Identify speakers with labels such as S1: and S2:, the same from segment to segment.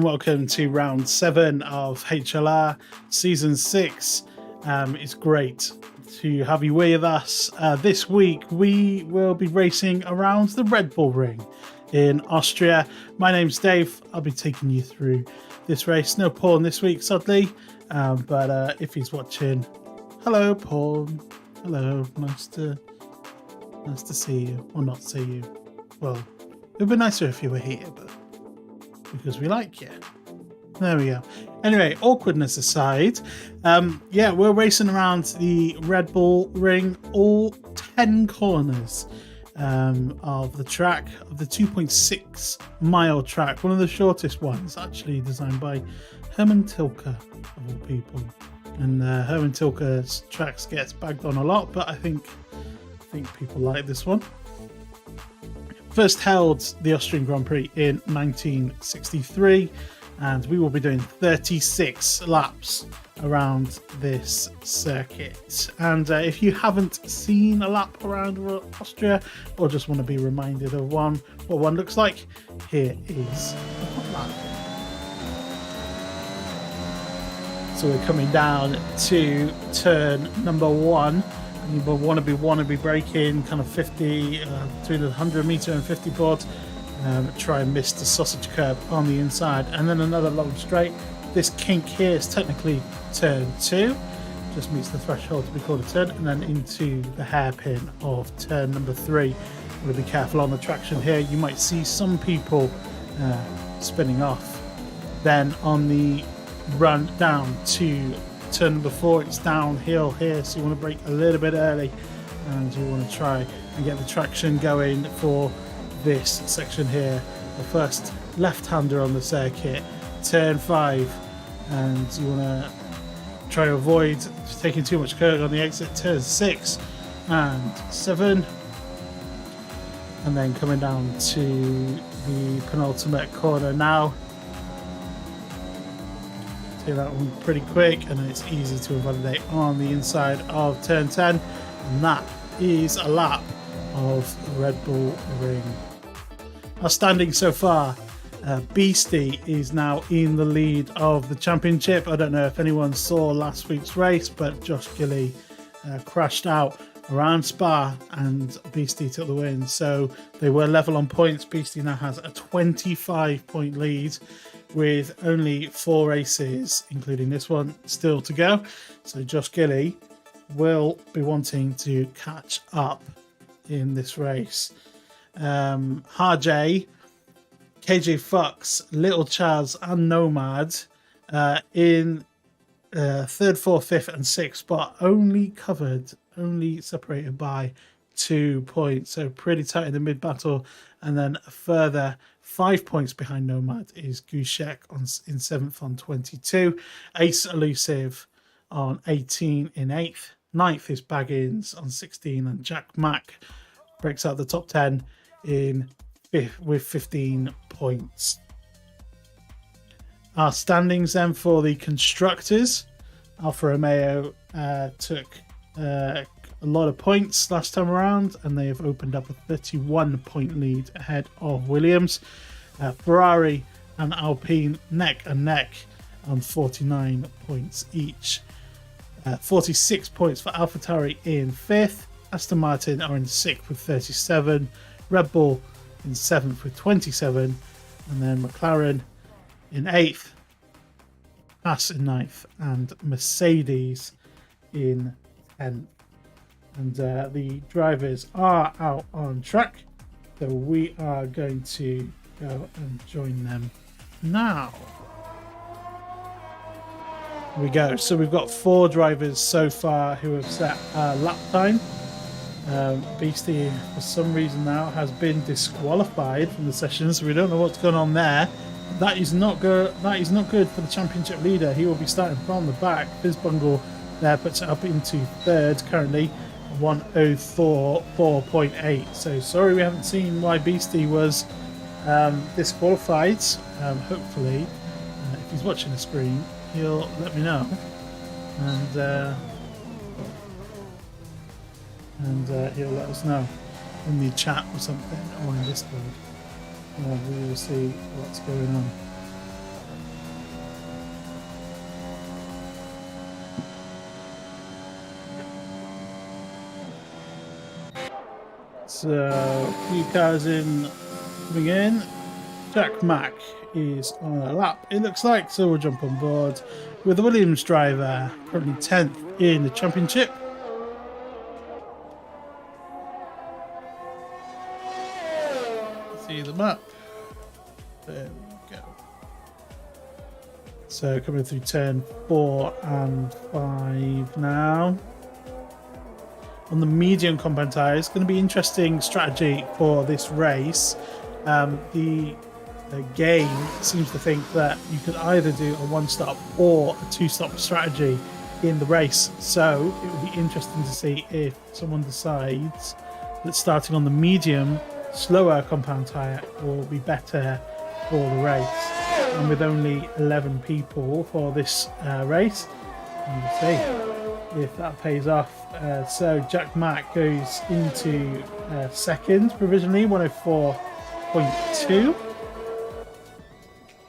S1: and welcome to round 7 of HLR season 6. It's great to have you with us. This week we will be racing around the Red Bull Ring in Austria. My name's Dave. I'll be taking you through this race. No Paul this week, sadly, but if he's watching, hello Paul. Hello, nice to see you, or not see you. Well, it would be nicer if you were here, but because we like you. There we go. Anyway, awkwardness aside, we're racing around the Red Bull Ring, all 10 corners of the track, of the 2.6 mile track, one of the shortest ones, actually designed by Herman Tilke, of all people. And Herman Tilke's tracks gets bagged on a lot, but I think people like this one. First held the Austrian Grand Prix in 1963, and we will be doing 36 laps around this circuit. And if you haven't seen a lap around Austria, or just want to be reminded of what one looks like, here is the hot lap. So we're coming down to turn number 1. You will want to be braking kind of 50 between the 100 meter and 50 board. Try and miss the sausage curb on the inside, and then another long straight. This kink here is technically turn 2, just meets the threshold to be called a turn, and then into the hairpin of turn number 3. Want to be careful on the traction here. You might see some people spinning off. Then on the run down to turn number 4, it's downhill here, so you want to brake a little bit early, and you want to try and get the traction going for this section here. The first left-hander on the circuit, turn 5, and you want to try to avoid taking too much curve on the exit. Turn 6 and 7, and then coming down to the penultimate corner now. Take that one pretty quick, and then it's easy to invalidate on the inside of turn 10, and that is a lap of the Red Bull Ring. Our standing so far, Beastie is now in the lead of the championship. I don't know if anyone saw last week's race, but JoshGillie crashed out around Spa and Beastie took the win, so they were level on points. Beastie now has a 25-point lead with only 4 races, including this one, still to go. So JoshGillie will be wanting to catch up in this race. Harjay, KJ Fox, Little Chaz and Nomad in 3rd, 4th, 5th and 6th spot, only separated by 2 points, so pretty tight in the mid battle. And then a further 5 points behind Nomad is Gushek in 7th on 22, Ace Elusive on 18 in 8th, 9th is Baggins on 16, and Jack Mack breaks out the top 10 in 5th with 15 points. Our standings then for the constructors. Alfa Romeo took a lot of points last time around, and they have opened up a 31-point lead ahead of Williams. Ferrari and Alpine neck and neck on 49 points each. 46 points for AlphaTauri in 5th. Aston Martin are in 6th with 37. Red Bull in 7th with 27. And then McLaren in 8th. Haas in 9th. And Mercedes in 10th. And the drivers are out on track, so we are going to go and join them now. Here we go. So we've got 4 drivers so far who have set lap time. Beastie, for some reason now, has been disqualified from the session, so we don't know what's going on there. That is not good. That is not good for the championship leader. He will be starting from the back. Bizbungle there puts it up into 3rd currently. 104.8. So sorry we haven't seen why Beastie was disqualified. Hopefully, if he's watching the screen, he'll let me know, and he'll let us know in the chat or something, or in Discord. We will see what's going on. So, a few cars coming in. Jack Mack is on a lap, it looks like, so we'll jump on board with the Williams driver, currently 10th in the championship. See the map. There we go. So coming through turn 4 and 5 now. On the medium compound tyres, going to be interesting strategy for this race. The game seems to think that you could either do a one-stop or a two-stop strategy in the race. So it will be interesting to see if someone decides that starting on the medium, slower compound tyre will be better for the race. And with only 11 people for this race, we'll see if that pays off. So Jack Mack goes into second provisionally, 104.2.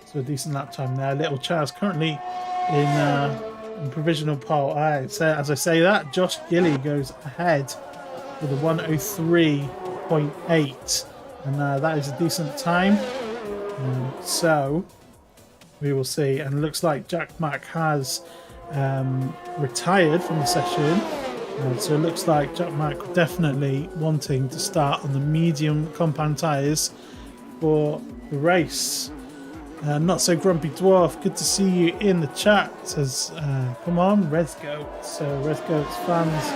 S1: So a decent lap time there. Little Charles currently in provisional pole. Alright, so as I say that, JoshGillie goes ahead with a 103.8, and that is a decent time. So we will see. And it looks like Jack Mack has retired from the session. So it looks like Jack Mack definitely wanting to start on the medium compound tyres for the race. Not so grumpy dwarf, good to see you in the chat. Says come on Resgoat. So Resgoat's fans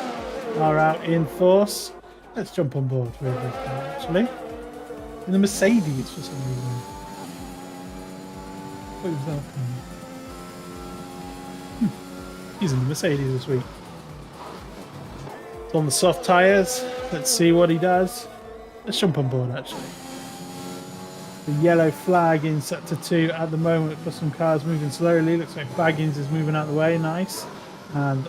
S1: are out in force. Let's jump on board with Resgoat actually in the Mercedes for some reason. What was that? He's in the Mercedes this week. It's on the soft tyres. Let's see what he does. Let's jump on board actually. The yellow flag in sector 2 at the moment for some cars moving slowly. Looks like Baggins is moving out of the way. Nice. And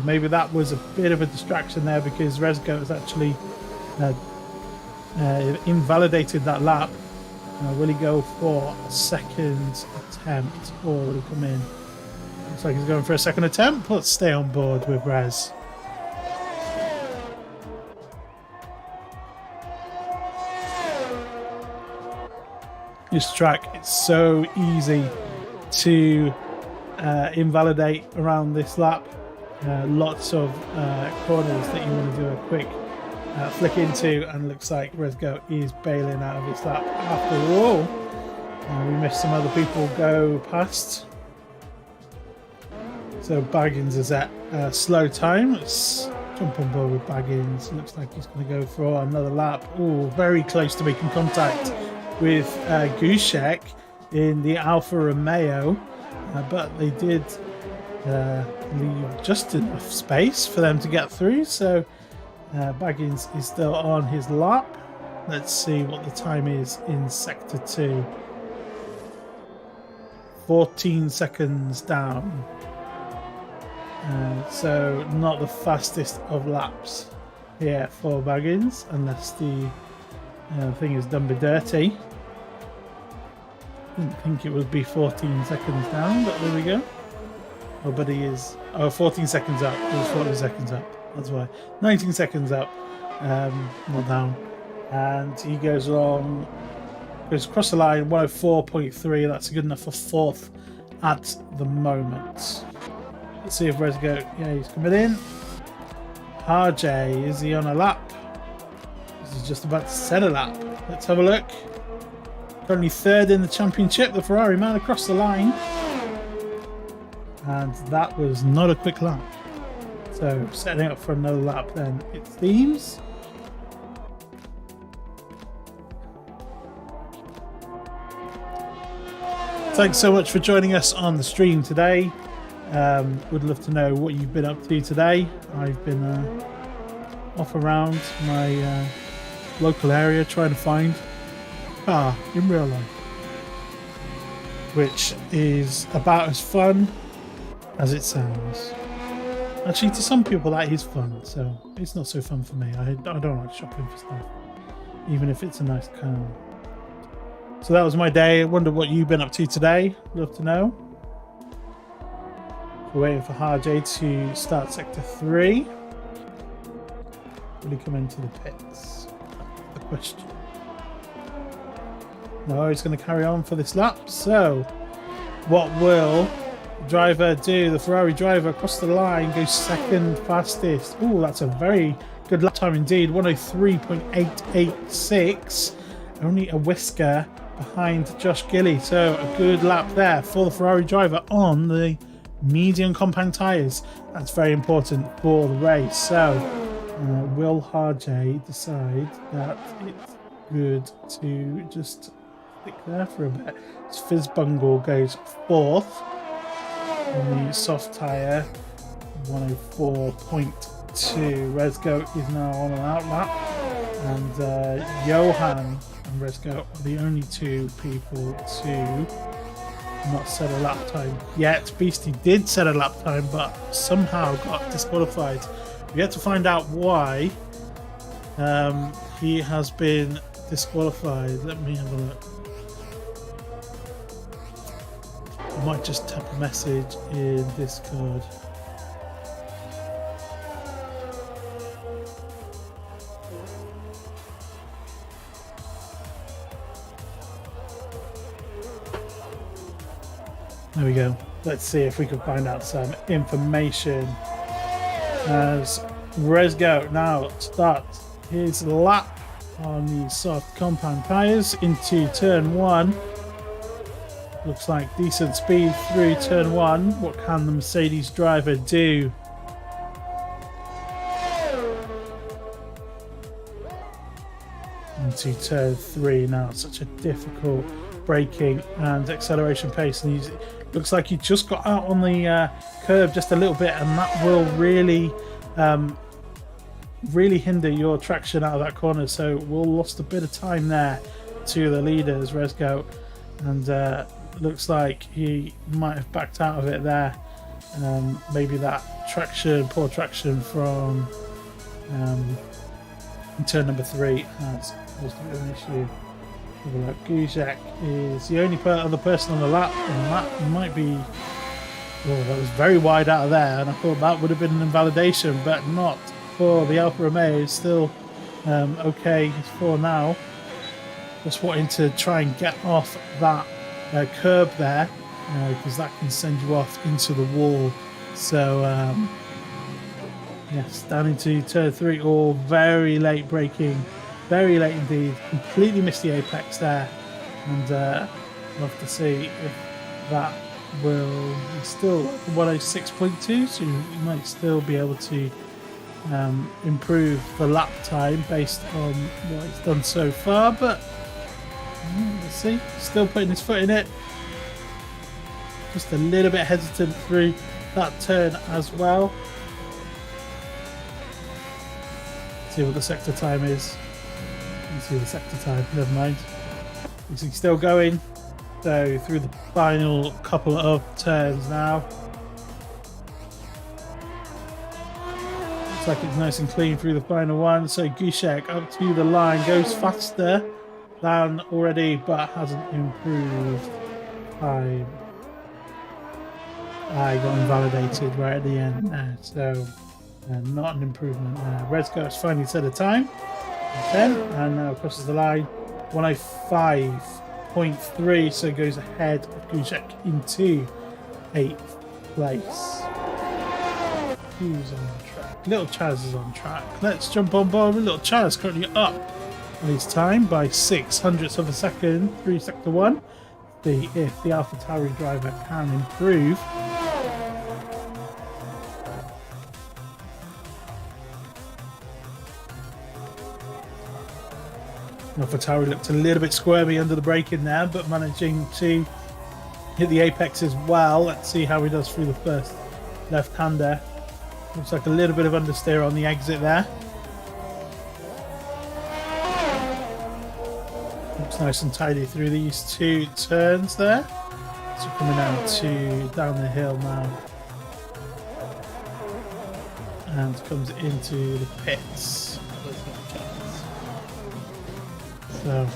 S1: maybe that was a bit of a distraction there because Resgo has actually invalidated that lap. Will he go for a second attempt or will he come in? Looks like he's going for a second attempt. Let's stay on board with Res. This track, it's so easy to invalidate around this lap. Lots of corners that you want to do a quick flick into, and looks like Resgo is bailing out of his lap after all. We missed some other people go past. So Baggins is at slow time. Let's jump on board with Baggins. Looks like he's going to go for another lap. Very close to making contact with Gushek in the Alfa Romeo, but they did leave just enough space for them to get through. So Baggins is still on his lap. Let's see what the time is in sector 2. 14 seconds down. So not the fastest of laps here for Baggins, unless the thing is done be dirty. Didn't think it would be 14 seconds down, but there we go. But he is 14 seconds up. It was 14 seconds up. That's why 19 seconds up, not down. And he goes along, goes across the line, 104.3. That's good enough for 4th at the moment. Let's see if Resgo, he's coming in. RJ, is he on a lap? He's just about to set a lap. Let's have a look. Currently 3rd in the championship, the Ferrari man across the line. And that was not a quick lap. So setting up for another lap then, it seems. Thanks so much for joining us on the stream today. Would love to know what you've been up to today. I've been off around my local area trying to find a car in real life, which is about as fun as it sounds. Actually, to some people that is fun, so it's not so fun for me. I don't like shopping for stuff, even if it's a nice car. So that was my day. I wonder what you've been up to today. Love to know. We're waiting for Harjay to start sector 3. Will he come into the pits? pushed. No, he's going to carry on for this lap. So, what will the driver do? The Ferrari driver across the line goes second fastest. Oh, that's a very good lap time indeed. 103.886. Only a whisker behind JoshGillie. So, a good lap there for the Ferrari driver on the medium compound tyres. That's very important for the race. So, will Harjay decide that it's good to just stick there for a bit? Fizzbungle goes fourth on the soft tyre, 104.2. Resgo is now on an outlap, and Johan and Resgo are the only two people to not set a lap time yet. Beastie did set a lap time, but somehow got disqualified. We have to find out why he has been disqualified. Let me have a look. I might just type a message in Discord. There we go. Let's see if we can find out some information. As Resgo now starts his lap on the soft compound tyres into turn 1. Looks like decent speed through turn 1. What can the Mercedes driver do? Into turn 3 now. Such a difficult braking and acceleration pace, and he looks like he just got out on the curve just a little bit, and that will really hinder your traction out of that corner. So we'll lost a bit of time there to the leaders, Resgo, and looks like he might have backed out of it there. Maybe that poor traction from turn number 3 has caused a bit of an issue. Guzek is the only other person on the lap, and that might be... Oh, that was very wide out of there, and I thought that would have been an invalidation, but not for the Alfa Romeo. It's still okay for now. Just wanting to try and get off that curb there, because that can send you off into the wall. So yes, down into turn 3. Oh, very late braking. Very late indeed. Completely missed the apex there, and we'll have to see if that will still 106.2, so you might still be able to improve the lap time based on what it's done so far, but let's see. Still putting his foot in it. Just a little bit hesitant through that turn as well. Let's see what the sector time is. Let's see the sector time, never mind. He's still going, so through the final couple of turns now. Looks like it's nice and clean through the final one. So Gushek up to the line, goes faster than already, but hasn't improved time. I got invalidated right at the end there, so not an improvement there. Resco has finally set a time. 10, and now crosses the line. 105.3, so goes ahead of Guzek into 8th place. Who's on track? Little Chaz is on track. Let's jump on board with Little Chaz, currently up on his time by 600ths of a second through sector 1. See if the AlphaTauri driver can improve. AlphaTauri looked a little bit squirmy under the braking there, but managing to hit the apex as well. Let's see how he does through the first left-hander. Looks like a little bit of understeer on the exit there. Looks nice and tidy through these 2 turns there. So coming down the hill now. And comes into the pits. So,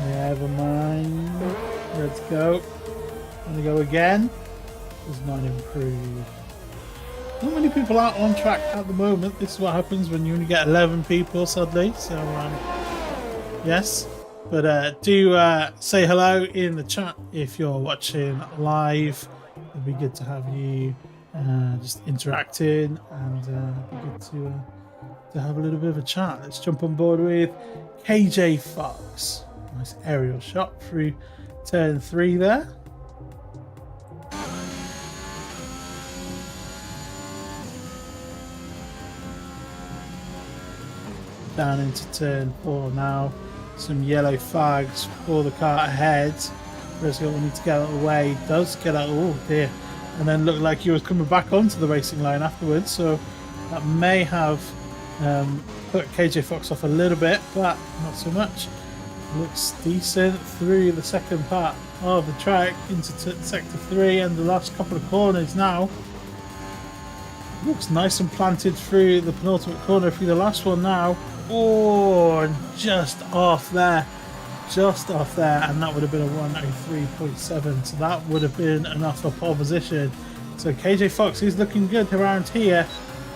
S1: never mind. Let's go. Gonna go again. Does not improve. not many people out on track at the moment. This is what happens when you only get 11 people, sadly. So, yes. But do say hello in the chat if you're watching live. It'd be good to have you just interacting, and it'd be good to have a little bit of a chat. Let's jump on board with KJ Fox. Nice aerial shot through turn 3 there. Down into turn 4 now. Some yellow flags for the car ahead. Briscoe will need to get out of the way. Does get out. Oh dear. And then looked like he was coming back onto the racing line afterwards. So that may have put KJ Fox off a little bit, but not so much. Looks decent through the second part of the track into sector 3 and the last couple of corners now. Looks nice and planted through the penultimate corner, through the last one now. Oh, and just off there, and that would have been a 103.7, so that would have been enough for pole position. So KJ Fox is looking good around here,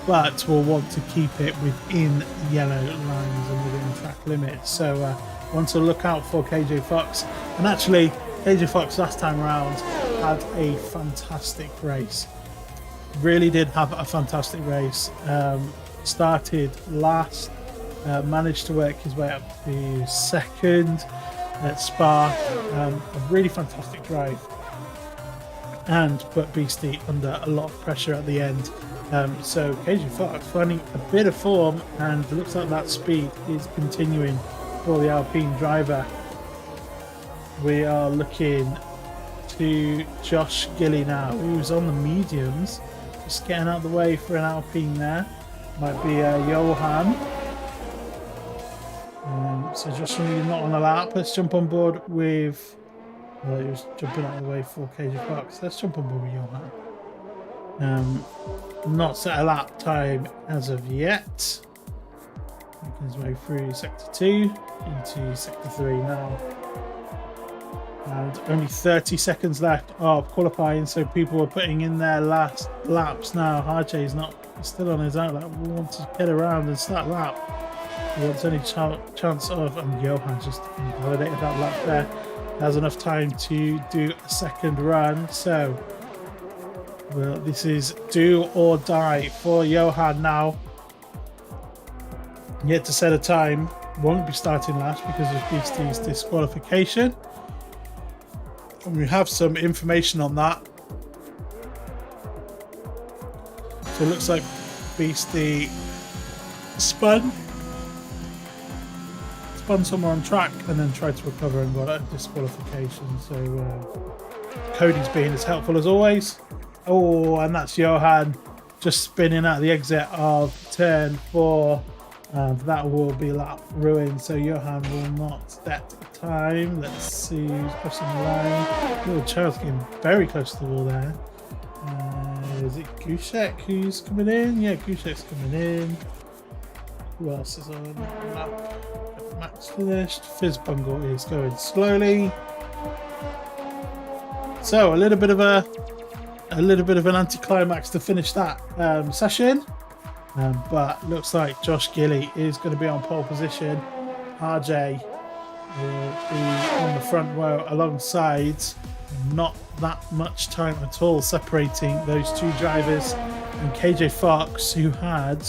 S1: but will want to keep it within yellow lines and within track limits. So want to look out for KJ Fox. And actually, KJ Fox last time around had a fantastic race. Really did have a fantastic race. Started last, managed to work his way up to second at Spa. A really fantastic drive, and put Beastie under a lot of pressure at the end. So KJ Fox finding a bit of form, and it looks like that speed is continuing for the Alpine driver. We are looking to JoshGillie now, who's on the mediums, just getting out of the way for an Alpine there. Might be Johan. So JoshGillie not on the lap. Let's jump on board with. Well, he was jumping out of the way for KJ Fox. Let's jump on board with Johan. Not set a lap time as of yet. Making his way through sector 2 into sector 3 now. And only 30 seconds left of qualifying, so people are putting in their last laps now. RJ's still on his outlap. We want to get around and start lap. He wants any chance of, and Johan just validated that lap there. Has enough time to do a second run, so well, this is do or die for Johan now. Yet to set a time, won't be starting last because of Beastie's disqualification. And we have some information on that. So it looks like Beastie spun somewhere on track and then tried to recover and got a disqualification. So Cody's being as helpful as always. Oh, and that's Johan just spinning out the exit of turn 4. That will be lap ruined, so Johan will not set time. Let's see who's crossing the line. Little Charles getting very close to the wall there. Is it Gushek who's coming in? Yeah, Gushek's coming in. Who else is on the lap? Max finished. Fizzbungle is going slowly. So a little bit of an anticlimax to finish that session. But looks like JoshGillie is going to be on pole position. RJ will be on the front row alongside. Not that much time at all separating those two drivers. And KJ Fox, who had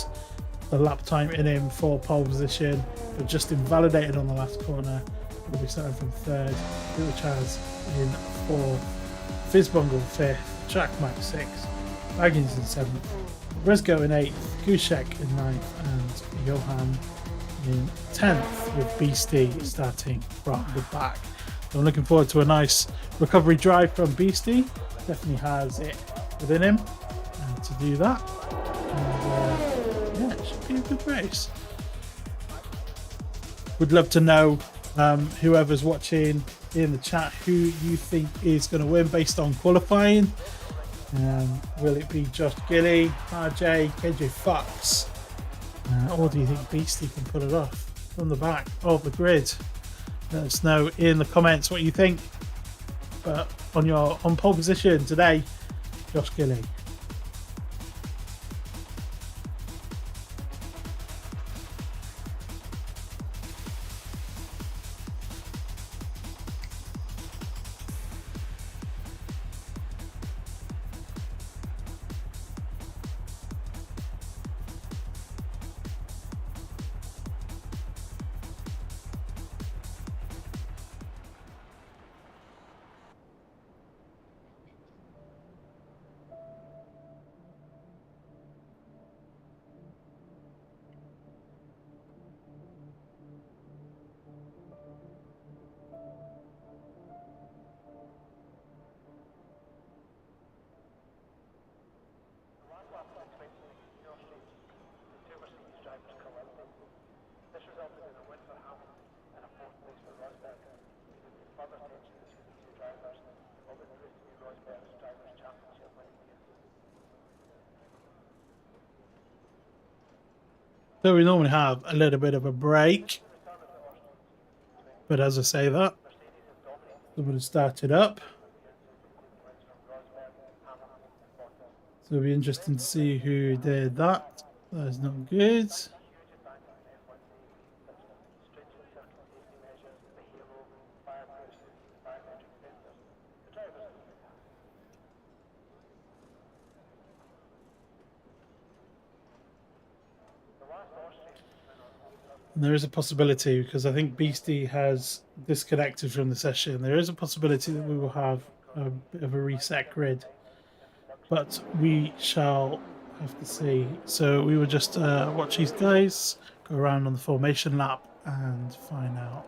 S1: the lap time in him for pole position, but just invalidated on the last corner, will be starting from 3rd. Little Chaz in 4th. Fizzbungle 5th. Track Max 6th. Baggins in 7th. Briscoe in 8th, Gushek in 9th, and Johan in 10th, with Beastie starting from the back. So I'm looking forward to a nice recovery drive from Beastie. Definitely has it within him to do that. And yeah, it should be a good race. Would love to know whoever's watching in the chat who you think is going to win based on qualifying. Will it be JoshGillie, RJ, KJ Fox, or do you think Beastie can pull it off from the back of the grid? Let us know in the comments what you think. But on pole position today, JoshGillie. So we normally have a little bit of a break, but as I say that, somebody started up. So it'll be interesting to see who did that. That's not good. And there is a possibility, because I think Beastie has disconnected from the session, there is a possibility that we will have a bit of a reset grid. But we shall have to see. So we will just watch these guys go around on the formation lap and find out.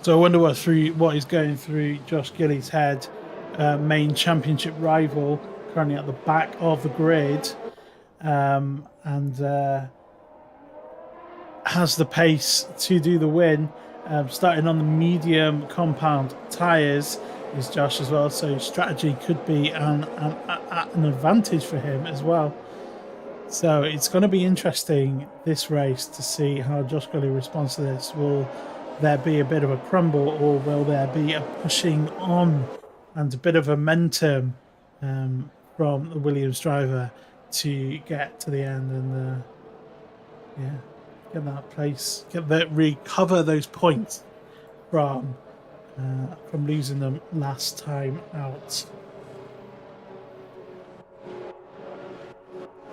S1: So I wonder what is going through JoshGillie's head. Main championship rival, currently at the back of the grid, and has the pace to do the win. Starting on the medium compound tyres is Josh as well, so strategy could be an advantage for him as well. So it's going to be interesting this race to see how JoshGillie responds to this. Will there be a bit of a crumble, or will there be a pushing on and a bit of momentum from the Williams driver to get to the end and yeah, get that place, recover those points from losing them last time out.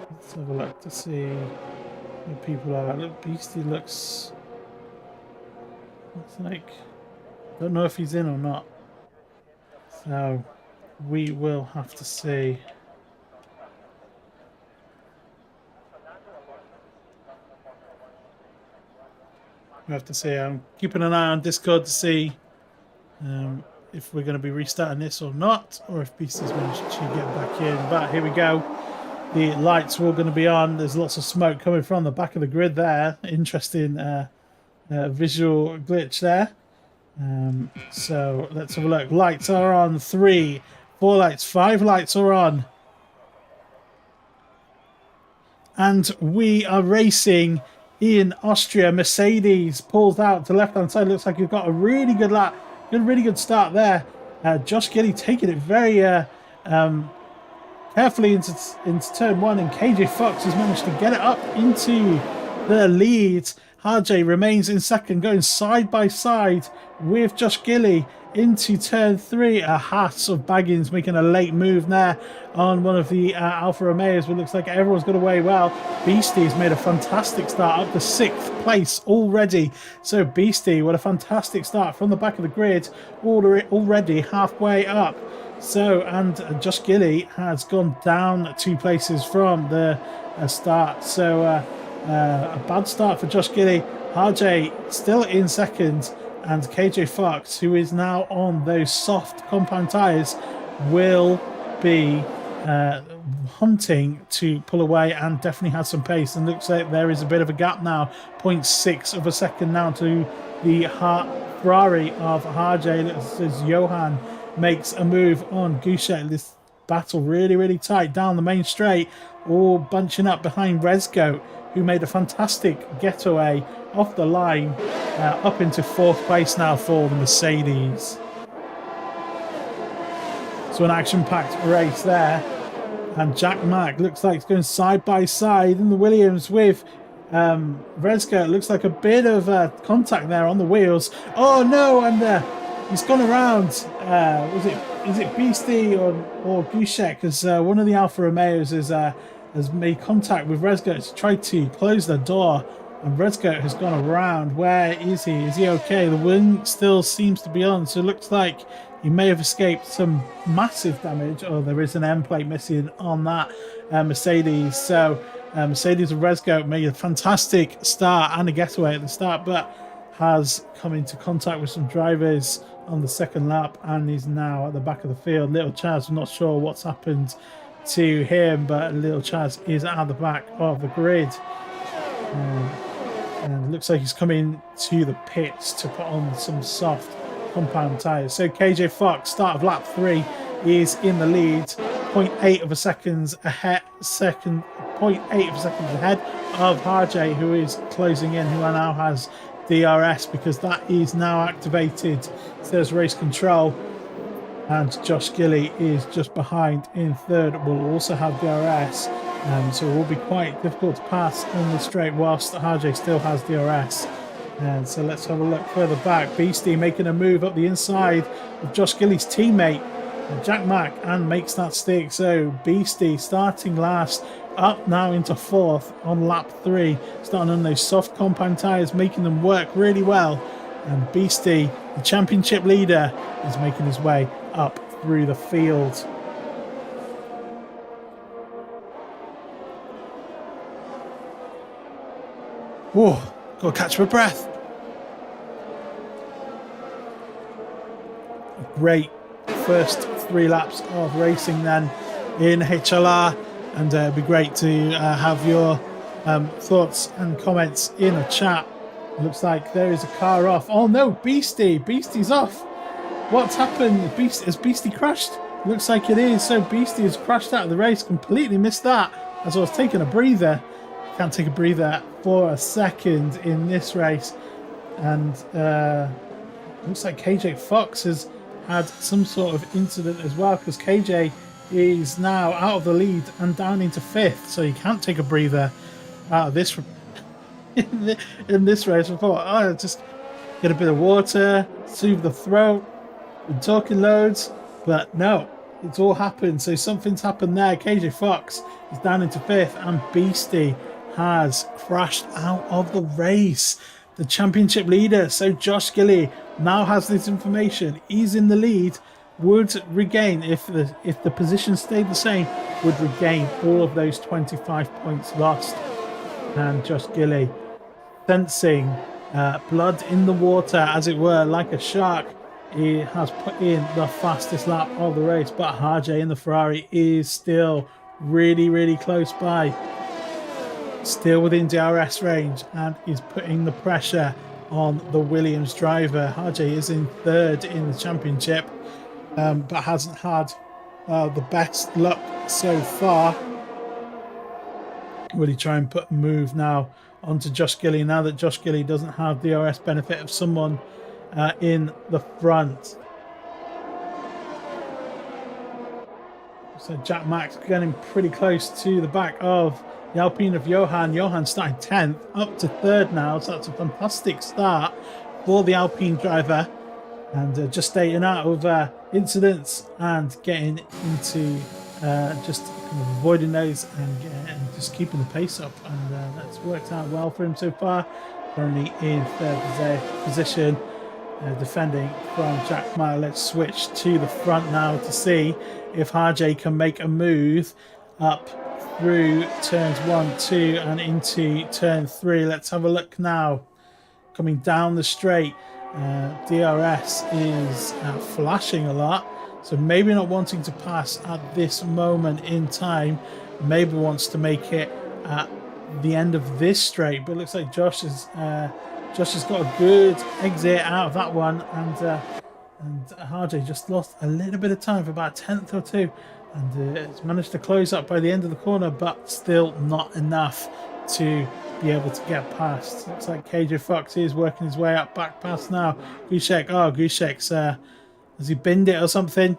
S1: Let's have a look to see who people are. Look, Beastie looks like, don't know if he's in or not. So we will have to see. We have to see. I'm keeping an eye on Discord to see if we're going to be restarting this or not, or if Beastie's managed to get back in. But here we go. The lights are all going to be on. There's lots of smoke coming from the back of the grid there. Interesting visual glitch there. So let's have a look. Lights are on. 3, 4 lights, 5 lights are on. And we are racing in Austria. Mercedes pulls out to left hand side. Looks like you've got a really good lap, really good start there. JoshGillie taking it very carefully into turn 1, and KJ Fox has managed to get it up into the lead. RJ remains in second, going side by side with JoshGillie into turn 3. A hat of Baggins making a late move there on one of the Alfa Romeos, but looks like everyone's got away well. Beastie's made a fantastic start, up to 6th place already. So Beastie, what a fantastic start from the back of the grid, already halfway up. So, and JoshGillie has gone down 2 places from the start. So a bad start for JoshGillie. RJ still in second, and KJ Fox, who is now on those soft compound tyres, will be hunting to pull away and definitely has some pace. And looks like there is a bit of a gap now, 0.6 of a second now to the Ferrari of RJ. As Johan makes a move on Gushek. This battle really tight down the main straight, all bunching up behind Resgo, who made a fantastic getaway off the line, up into 4th place now for the Mercedes. So an action-packed race there, and Jack Mack looks like it's going side by side in the Williams with Resgo. It looks like a bit of contact there on the wheels. Oh no, and he's gone around. Is it Beastie or Gushek? Because one of the Alfa Romeos has made contact with Resgo to try to close the door And Redgoat has gone around. Where is he? Is he okay? The wing still seems to be on, so it looks like he may have escaped some massive damage. Oh, there is an end plate missing on that Mercedes. So Mercedes and Redgoat made a fantastic start and a getaway at the start, but has come into contact with some drivers on the second lap and is now at the back of the field. Little Chaz, I'm not sure what's happened to him, but Little Chaz is at the back of the grid. And it looks like he's coming to the pits to put on some soft compound tyres. So KJ Fox, start of lap 3, is in the lead, 0.8 of a seconds ahead, 0.8 of a seconds ahead of Harjay, who is closing in, who now has DRS because that is now activated. So there's race control, and JoshGillie is just behind in third. Will also have DRS. So it will be quite difficult to pass on the straight whilst Harjay still has DRS. And so let's have a look further back. Beastie making a move up the inside of JoshGillie's teammate, Jack Mack, and makes that stick. So Beastie starting last, up now into fourth on lap 3, starting on those soft compound tyres, making them work really well. And Beastie, the championship leader, is making his way up through the field. Whoa, got to catch my breath. Great first 3 laps of racing then in HLR, and it'd be great to have your thoughts and comments in a chat. It looks like there is a car off. Oh no, Beastie's off. What's happened? Has Beastie crashed? Looks like it is. So Beastie has crashed out of the race. Completely missed that as I was taking a breather. Can't take a breather for a second in this race. And looks like KJ Fox has had some sort of incident as well, because KJ is now out of the lead and down into 5th, so you can't take a breather out of this in this race. I thought, oh, just get a bit of water, soothe the throat, been talking loads, but no, it's all happened. So something's happened there. KJ Fox is down into 5th, and Beastie has crashed out of the race. The championship leader, so JoshGillie, now has this information. He's in the lead, would regain, if the position stayed the same, would regain all of those 25 points lost. And JoshGillie, sensing blood in the water, as it were, like a shark, he has put in the fastest lap of the race. But Harjay in the Ferrari is still really, really close by, still within DRS range, and is putting the pressure on the Williams driver. Harjay is in 3rd in the championship, but hasn't had the best luck so far. Will he try and put a move now onto JoshGillie, now that JoshGillie doesn't have the DRS benefit of someone in the front? So Jack Max getting pretty close to the back of the Alpine of Johan. Johan starting 10th, up to 3rd now, so that's a fantastic start for the Alpine driver. And just staying out of incidents and getting into just kind of avoiding those and just keeping the pace up. And that's worked out well for him so far. Currently in 3rd position, defending from Jack Ma. Let's switch to the front now to see if Harjay can make a move up through turns 1, 2 and into turn 3. Let's have a look now. Coming down the straight, DRS is flashing a lot, so maybe not wanting to pass at this moment in time. Maybe wants to make it at the end of this straight, but it looks like Josh has got a good exit out of that one, and Harjay just lost a little bit of time for about a 10th or 2. And it's managed to close up by the end of the corner, but still not enough to be able to get past. Looks like KJ Fox is working his way up back past now. Gushek, Gushek's has he binned it or something?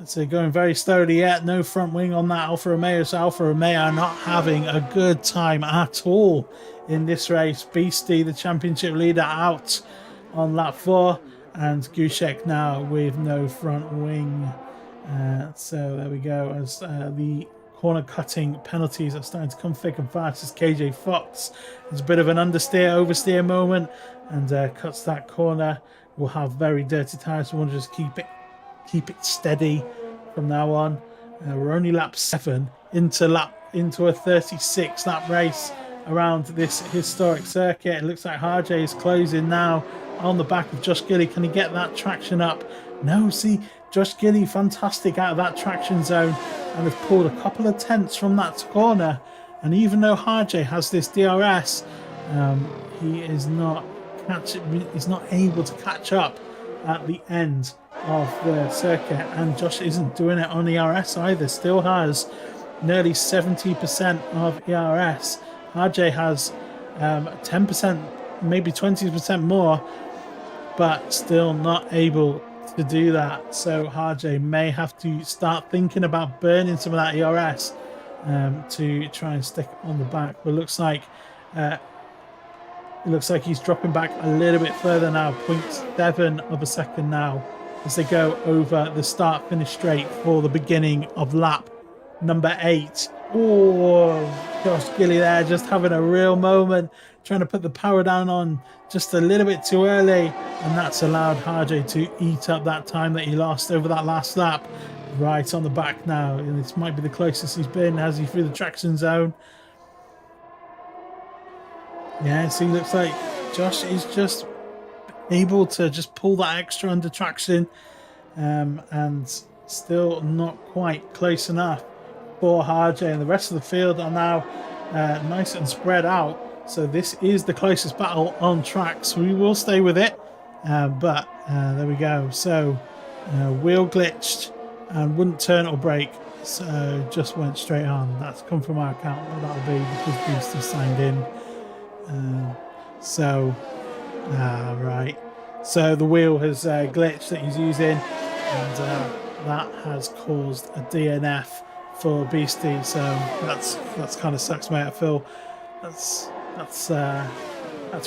S1: Let's say going very slowly yet. No front wing on that Alfa Romeo, so Alfa Romeo are not having a good time at all in this race. Beastie, the championship leader, out on lap 4, and Gushek now with no front wing. So there we go, as the corner cutting penalties are starting to come thick and fast as KJ Fox has a bit of an understeer, oversteer moment and cuts that corner. We'll have very dirty tires, so we'll just keep it steady from now on. We're only lap 7 into a 36 lap race around this historic circuit. It looks like Harjay is closing now on the back of JoshGillie. Can he get that traction up? No, see, JoshGillie fantastic out of that traction zone and have pulled a couple of tenths from that corner. And even though Harjay has this DRS, he is not able to catch up at the end of the circuit, and Josh isn't doing it on ERS either. Still has nearly 70% of ERS. Harjay has 10%, maybe 20% more, but still not able to do that. So Harjay may have to start thinking about burning some of that ERS to try and stick on the back. But it looks like he's dropping back a little bit further now, 0.7 of a second now, as they go over the start finish straight for the beginning of lap number 8. Oh, JoshGillie there just having a real moment, trying to put the power down on just a little bit too early, and that's allowed Harjay to eat up that time that he lost over that last lap. Right on the back now, and this might be the closest he's been as he through the traction zone. Yeah, so he looks like Josh is just able to just pull that extra under traction, and still not quite close enough for Harjay. And the rest of the field are now nice and spread out. So this is the closest battle on track. So we will stay with it. But there we go. So wheel glitched and wouldn't turn or brake. So just went straight on. That's come from our account, but that'll be because Beastie signed in. Right, so the wheel has glitched that he's using, and that has caused a DNF for Beastie. So that's kind of sucks, mate. I feel that's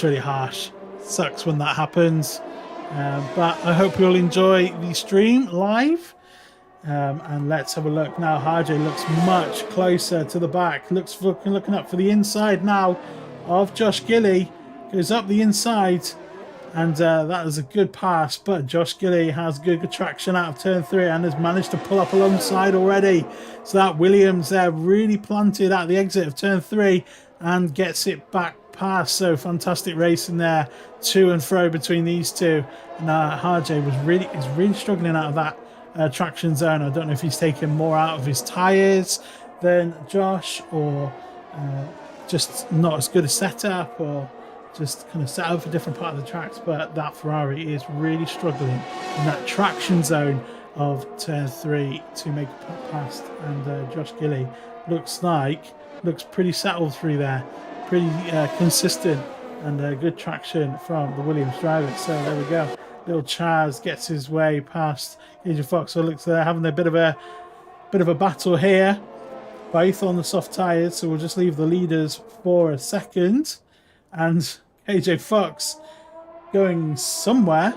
S1: really harsh. Sucks when that happens, but I hope you'll enjoy the stream live. And let's have a look now. Harjay looks much closer to the back, looking up for the inside now of JoshGillie, goes up the inside, and that is a good pass, but JoshGillie has good traction out of turn 3 and has managed to pull up alongside already. So that Williams there really planted at the exit of turn 3 and gets it back past. So fantastic racing there, to and fro between these two. And Harjay is really struggling out of that traction zone. I don't know if he's taken more out of his tyres than Josh, or just not as good a setup, or just kind of set up for different part of the tracks. But that Ferrari is really struggling in that traction zone of turn 3 to make it past. And JoshGillie looks pretty settled through there, pretty consistent, and good traction from the Williams driver. So there we go. Little Chaz gets his way past KJ Fox. So looks they're having a bit of a battle here, both on the soft tyres. So we'll just leave the leaders for a second. And KJ Fox going somewhere.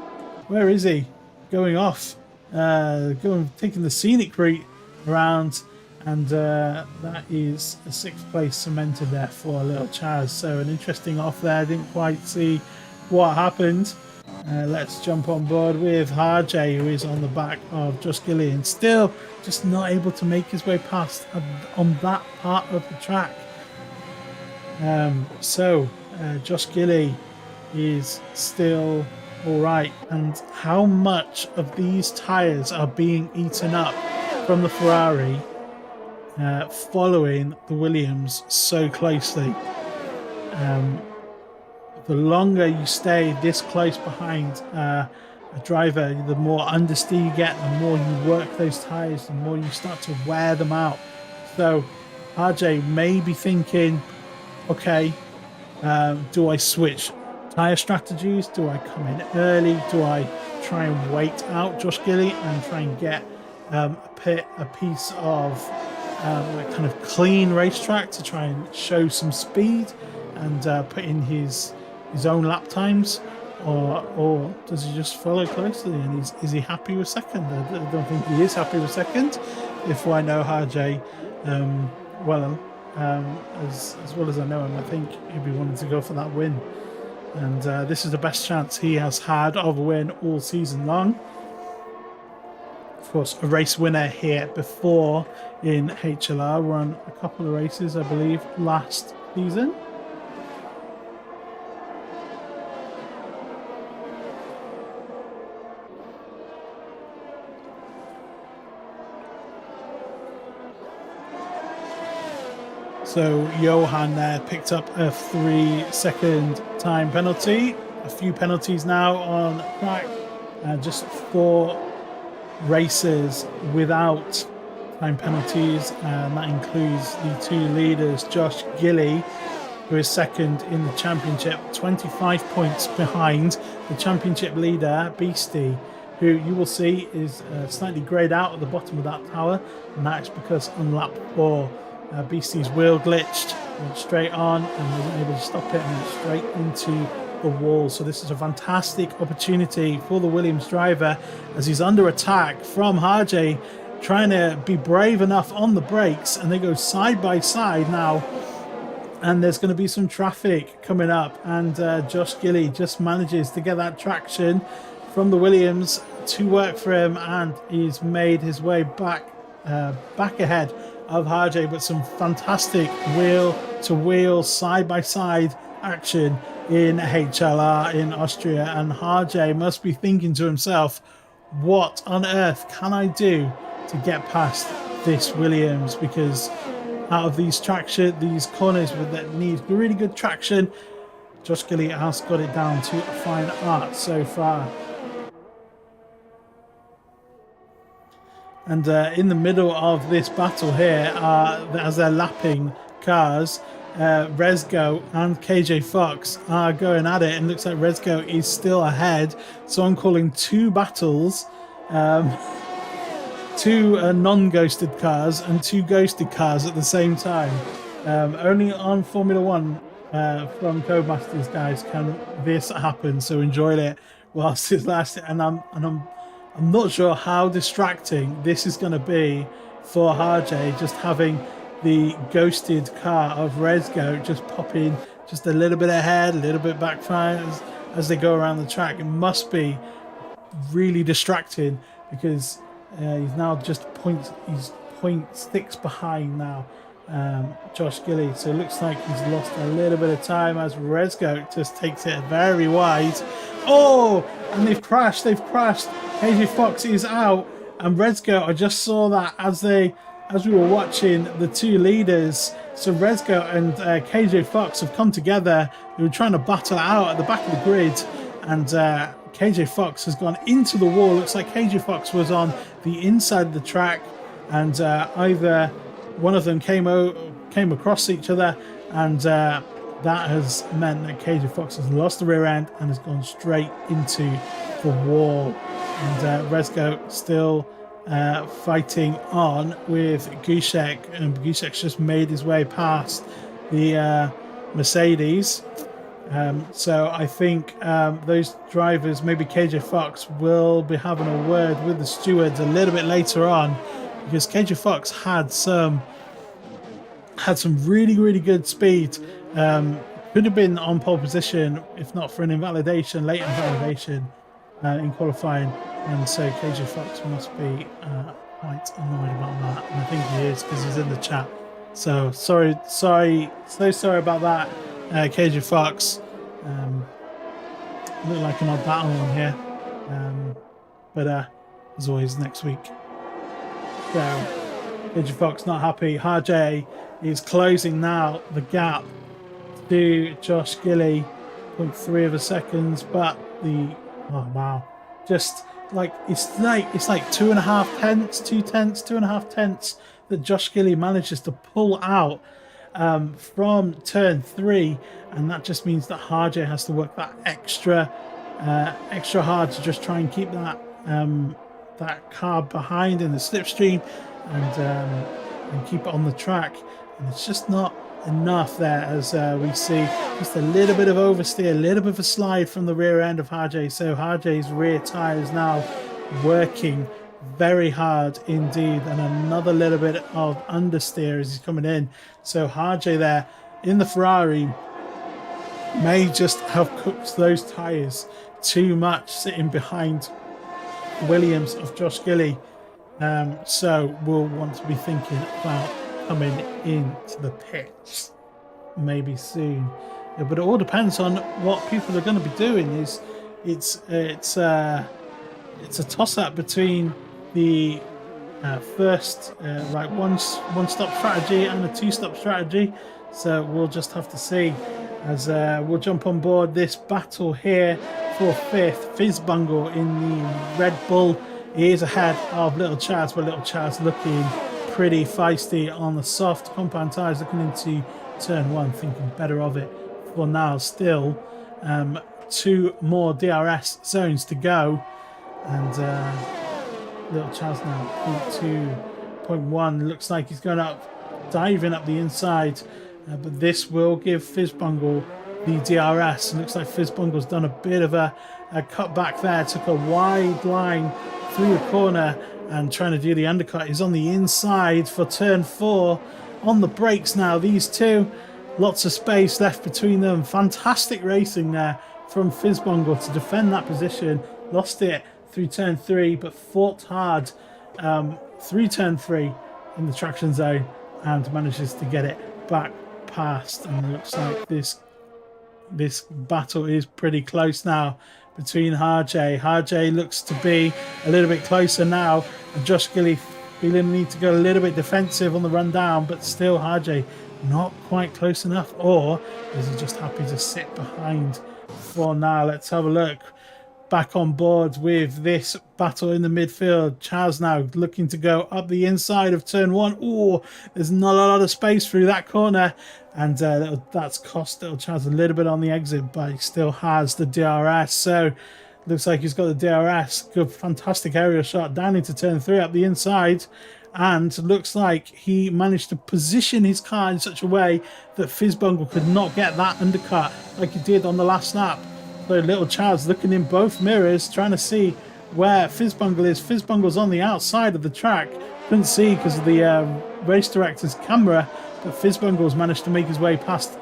S1: Where is he? Going off. Taking the scenic route around. And that is a 6th place cemented there for Little Chaz. So an interesting off there. Didn't quite see what happened. Let's jump on board with Harjay, who is on the back of JoshGillie and still just not able to make his way past on that part of the track. JoshGillie is still alright. And how much of these tyres are being eaten up from the Ferrari following the Williams so closely? The longer you stay this close behind a driver, the more understeer you get, the more you work those tyres, the more you start to wear them out. So Harjay may be thinking, okay, do I switch tyre strategies? Do I come in early? Do I try and wait out JoshGillie and try and get a piece of a kind of clean racetrack to try and show some speed and put in his own lap times, or does he just follow closely? And is he happy with second? I don't think he is happy with second, if I know Harjay. well, as well as I know him, I think he'd be wanting to go for that win. And this is the best chance he has had of a win all season long. Of course, a race winner here before in HLR. Won a couple of races, I believe, last season. So Johan picked up a 3-second time penalty. A few penalties now on track. Just 4 races without time penalties, and that includes the 2 leaders, JoshGillie, who is second in the championship, 25 points behind the championship leader, Beastie, who you will see is slightly greyed out at the bottom of that tower, and that's because on lap 4, Beastie's wheel glitched, went straight on and wasn't able to stop it and went straight into the wall. So this is a fantastic opportunity for the Williams driver as he's under attack from Harjay, trying to be brave enough on the brakes, and they go side by side now. And there's going to be some traffic coming up, and JoshGillie just manages to get that traction from the Williams to work for him, and he's made his way back ahead of Harjay, but some fantastic wheel-to-wheel, side-by-side action in HLR in Austria. And Harjay must be thinking to himself, what on earth can I do to get past this Williams? Because out of these corners that need really good traction, JoshGillie has got it down to a fine art so far. And in the middle of this battle here, as they're lapping cars, Rezgo and KJ Fox are going at it, and looks like Rezgo is still ahead. So I'm calling 2 battles, 2 non-ghosted cars and 2 ghosted cars at the same time. Only on Formula One from Codemasters, guys, can this happen. So enjoy it whilst it's lasting. And I'm not sure how distracting this is going to be for Harjay, just having the ghosted car of Rezgo just pop in just a little bit ahead, a little bit backfire as they go around the track. It must be really distracting because he's now just he's 0.6 behind now, JoshGillie. So it looks like he's lost a little bit of time as Rezgo just takes it very wide. Oh, and they've crashed. KJ Fox is out, and Rezgo, I just saw that as we were watching the 2 leaders. So Rezgo and KJ Fox have come together. They were trying to battle it out at the back of the grid, and KJ Fox has gone into the wall. Looks like KJ Fox was on the inside of the track, and either one of them came across each other, and that has meant that KJ Fox has lost the rear end and has gone straight into the wall. And Rezgo still fighting on with Gushek, and Gushek's just made his way past the Mercedes. So I think those drivers, maybe KJ Fox, will be having a word with the stewards a little bit later on, because KJ Fox had some really, really good speed. Could have been on pole position if not for an invalidation, late invalidation in qualifying. And so KJ Fox must be quite annoyed about that, and I think he is because he's in the chat. So sorry about that, KJ Fox. Look like an odd battle on here, but as always, next week. So KJ Fox not happy. Harjay is closing now the gap to JoshGillie, 0.3 of a second, but just like it's like 2.5 tenths, 2.5 tenths that JoshGillie manages to pull out from turn 3, and that just means that Harjay has to work that extra hard to just try and keep that car behind in the slipstream and keep it on the track, and it's just not enough there, as we see just a little bit of oversteer, a little bit of a slide from the rear end of Harjay. So Harjay's rear tyre is now working very hard indeed, and another little bit of understeer as he's coming in. So Harjay there in the Ferrari may just have cooked those tyres too much, sitting behind Williams of JoshGillie. So we'll want to be thinking about coming into the pits maybe soon. Yeah, but it all depends on what people are going to be doing. It's a toss-up between the first like one-stop strategy and a two-stop strategy. So we'll just have to see as we'll jump on board this battle here for fifth. Fizzbungle in the Red Bull. He is ahead of Little Chaz, but Little Chaz looking pretty feisty on the soft compound tyres, looking into turn one, thinking better of it for now. Still 2 more DRS zones to go, and Little Chaz now 2.1. Looks like he's going up, diving up the inside, but this will give Fizzbungle the DRS. And looks like Fizzbungle's done a bit of a cut back there, took a wide line through the corner and trying to do the undercut. He's on the inside for turn 4 on the brakes now. These two, lots of space left between them. Fantastic racing there from Fizzbungle to defend that position. Lost it through turn 3, but fought hard through turn 3 in the traction zone and manages to get it back past. And it looks like this battle is pretty close now between Harjay. Harjay looks to be a little bit closer now, and JoshGillie feeling the need to go a little bit defensive on the run down, but still Harjay not quite close enough. Or is he just happy to sit behind for now? Let's have a look. Back on board with this battle in the midfield. Chaz now looking to go up the inside of turn 1. Oh, there's not a lot of space through that corner, and that's cost Little Chaz a little bit on the exit, but he still has the DRS. So looks like he's got the DRS. Good, fantastic aerial shot down into turn 3 up the inside, and looks like he managed to position his car in such a way that Fizzbungle could not get that undercut like he did on the last lap. So Little Chaz looking in both mirrors, trying to see where Fizzbungle is. Fizzbungle's on the outside of the track. Couldn't see because of the race director's camera, but Fizzbungle's managed to make his way past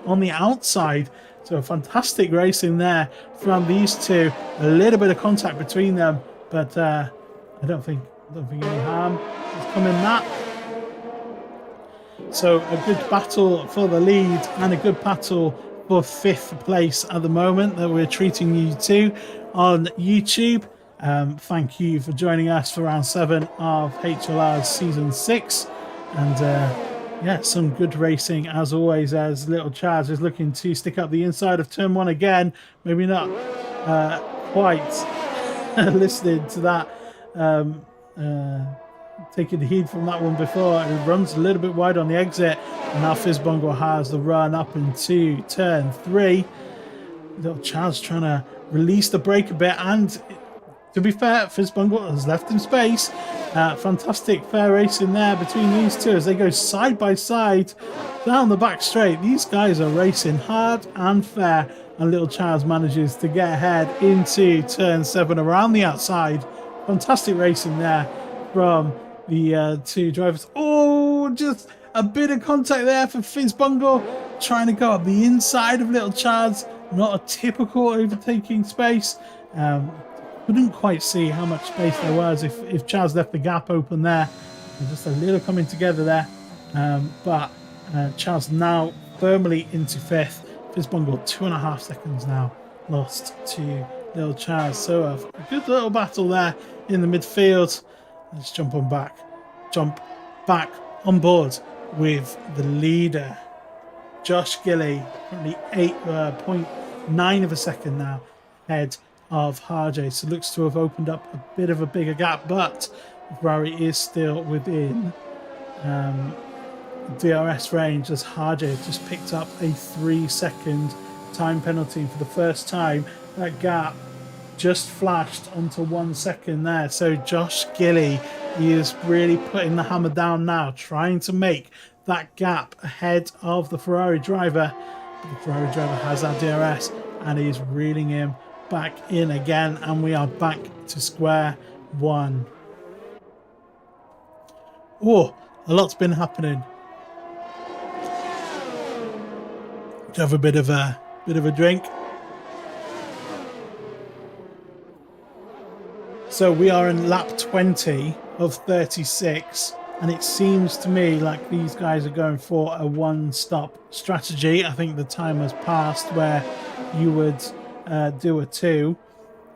S1: on the outside. So fantastic racing there from these two. A little bit of contact between them, but I don't think any harm has come in that. So a good battle for the lead and a good battle for 5th place at the moment that we're treating you to on YouTube. Thank you for joining us for round 7 of HLR's season 6, and yeah, some good racing as always, as Little Chaz is looking to stick up the inside of turn 1 again. Maybe not quite listening to that, taking the heat from that one before. It runs a little bit wide on the exit, and now Fizzbungle has the run up into turn 3. Little Chaz trying to release the brake a bit, and to be fair, Fizzbungle has left him space. Fantastic fair racing there between these two as they go side by side down the back straight. These guys are racing hard and fair, and Little Chaz manages to get ahead into turn 7 around the outside. Fantastic racing there from the two drivers. Oh, just a bit of contact there for Fizzbungle, trying to go up the inside of Little Chaz. Not a typical overtaking space. Couldn't quite see how much space there was if Chaz left the gap open there. Just a little coming together there. But Chaz now firmly into 5th. Fizzbungle 2.5 seconds now lost to Little Chaz. So a good little battle there in the midfield. Let's jump back on board with the leader, JoshGillie, currently 8.9 of a second now ahead of Harjay. So looks to have opened up a bit of a bigger gap, but Ferrari is still within DRS range, as Harjay just picked up a 3-second time penalty for the first time. That gap just flashed onto 1 second there. So JoshGillie, he is really putting the hammer down now, trying to make that gap ahead of the Ferrari driver. But the Ferrari driver has that DRS and he is reeling him back in again, and we are back to square one. Oh, a lot's been happening. Have a bit of a drink. So we are in lap 20 of 36, and it seems to me like these guys are going for a one-stop strategy. I think the time has passed where you would do a two.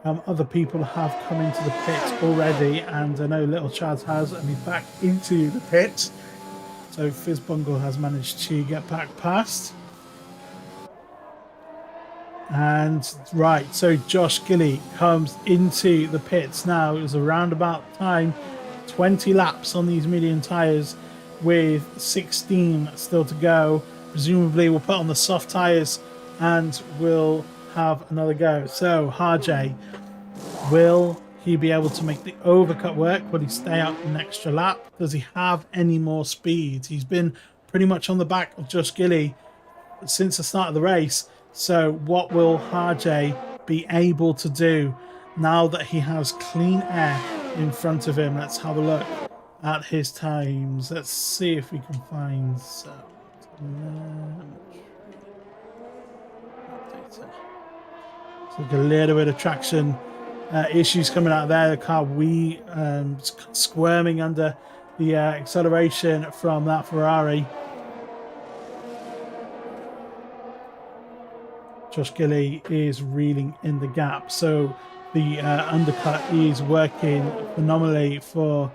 S1: Other people have come into the pit already, and I know Little Chaz has, and he's back into the pit. So Fizzbungle has managed to get back past. And right, so JoshGillie comes into the pits now. It was around about time, 20 laps on these medium tyres with 16 still to go. Presumably we'll put on the soft tyres and we'll have another go. So Harjay, will he be able to make the overcut work? Will he stay out an extra lap? Does he have any more speed? He's been pretty much on the back of JoshGillie since the start of the race. So what will Harjay be able to do now that he has clean air in front of him? Let's have a look at his times. Let's see if we can find some data. So a little bit of traction issues coming out there. The car squirming under the acceleration from that Ferrari. JoshGillie is reeling in the gap, so the undercut is working phenomenally for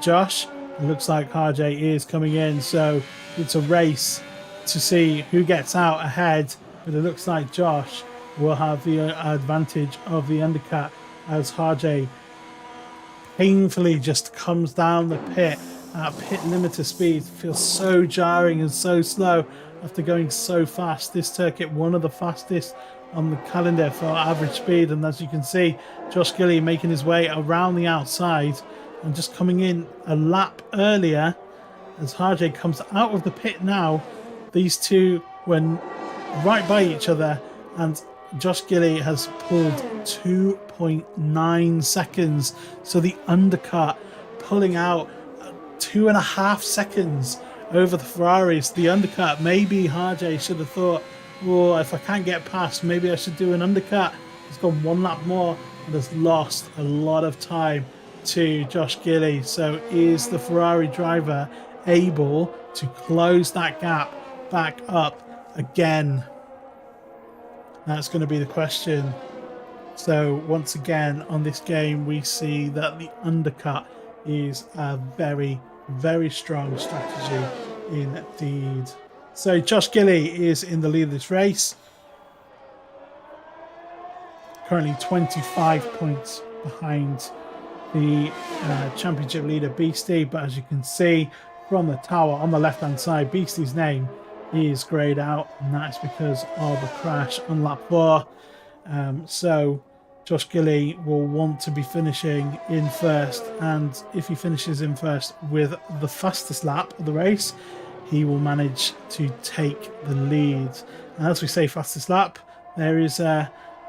S1: Josh. It looks like Harjay is coming in, so it's a race to see who gets out ahead, but it looks like Josh will have the advantage of the undercut as Harjay painfully just comes down the pit at pit limiter speed. It feels so jarring and so slow after going so fast. This circuit, one of the fastest on the calendar for average speed, and as you can see, JoshGillie making his way around the outside and just coming in a lap earlier as Harjay comes out of the pit now. These two went right by each other, and JoshGillie has pulled 2.9 seconds. So the undercut pulling out 2.5 seconds over the Ferraris. The undercut, maybe Harjay should have thought, well, if I can't get past, maybe I should do an undercut. He's gone one lap more and has lost a lot of time to JoshGillie. So is the Ferrari driver able to close that gap back up again? That's going to be the question. So once again on this game, we see that the undercut is a very, very strong strategy indeed. So JoshGillie is in the lead of this race, currently 25 points behind the championship leader Beastie, but as you can see from the tower on the left hand side, Beastie's name is greyed out, and that's because of a crash on lap 4. So JoshGillie will want to be finishing in first, and if he finishes in first with the fastest lap of the race, he will manage to take the lead. And as we say fastest lap, there is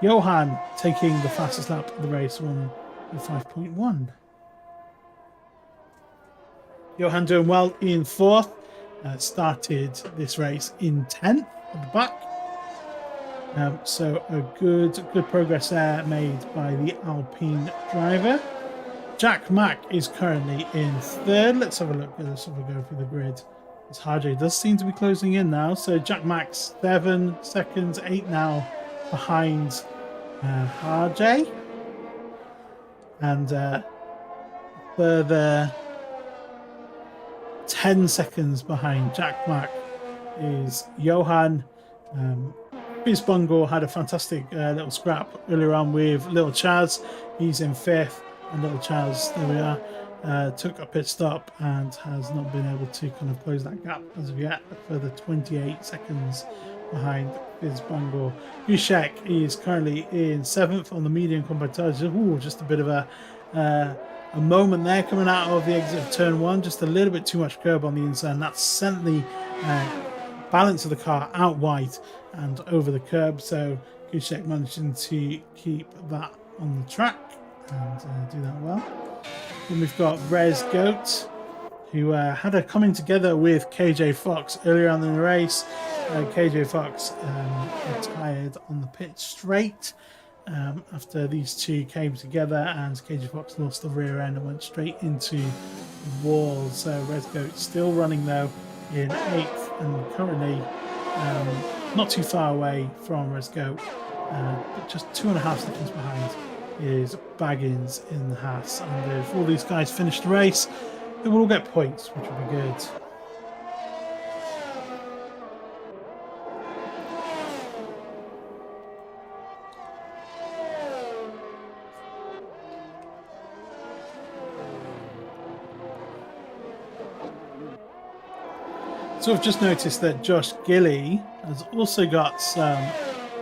S1: Johan taking the fastest lap of the race on 5.1. Johan doing well in 4th. Started this race in 10th at the back. So a good progress there made by the Alpine driver. Jack Mack is currently in 3rd. Let's have a look. Let's have a go through the grid. As Harjay does seem to be closing in now. So Jack Mack's 7 seconds, 8 now behind Harjay. And further 10 seconds behind Jack Mack is Johan. Fizzbungle had a fantastic little scrap earlier on with Little Chaz. He's in 5th, and Little Chaz, there we are, took a pit stop and has not been able to kind of close that gap as of yet. A further 28 seconds behind Fizzbungle. Gushek is currently in 7th on the medium compact tyres. Ooh, just a bit of a moment there coming out of the exit of turn 1, just a little bit too much curb on the inside, and that sent the balance of the car out wide and over the curb. So Gushek managing to keep that on the track and do that well. Then we've got Rez Goat, who had a coming together with KJ Fox earlier on in the race. KJ Fox retired on the pit straight after these two came together, and KJ Fox lost the rear end and went straight into the wall. So Resgoat still running though in 8th and currently not too far away from Resgoat, but just 2.5 seconds behind is Baggins in the Haas. And if all these guys finish the race, they will all get points, which will be good. So I've just noticed that JoshGillie has also got some